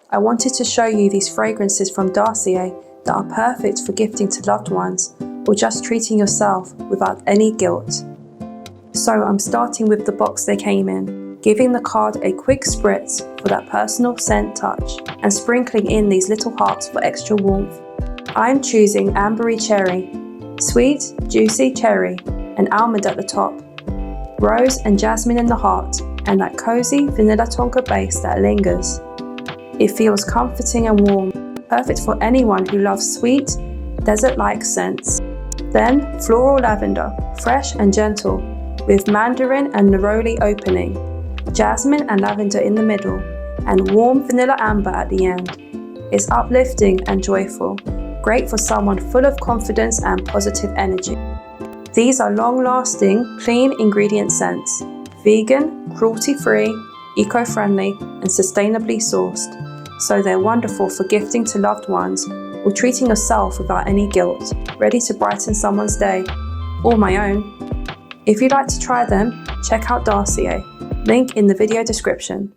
I wanted to show you these fragrances from Dossier that are perfect for gifting to loved ones or just treating yourself without any guilt. So I'm starting with the box they came in, giving the card a quick spritz for that personal scent touch and sprinkling in these little hearts for extra warmth. I'm choosing Ambery Cherry, sweet, juicy cherry and almond at the top, rose and jasmine in the heart, and that cozy vanilla-tonka base that lingers. It feels comforting and warm, perfect for anyone who loves sweet, desert-like scents. Then Floral Lavender, fresh and gentle, with mandarin and neroli opening, jasmine and lavender in the middle, and warm vanilla amber at the end. It's uplifting and joyful, great for someone full of confidence and positive energy. These are long-lasting, clean ingredient scents, vegan, cruelty-free, eco-friendly, and sustainably sourced, so they're wonderful for gifting to loved ones or treating yourself without any guilt, ready to brighten someone's day, or my own. If you'd like to try them, check out Dossier, link in the video description.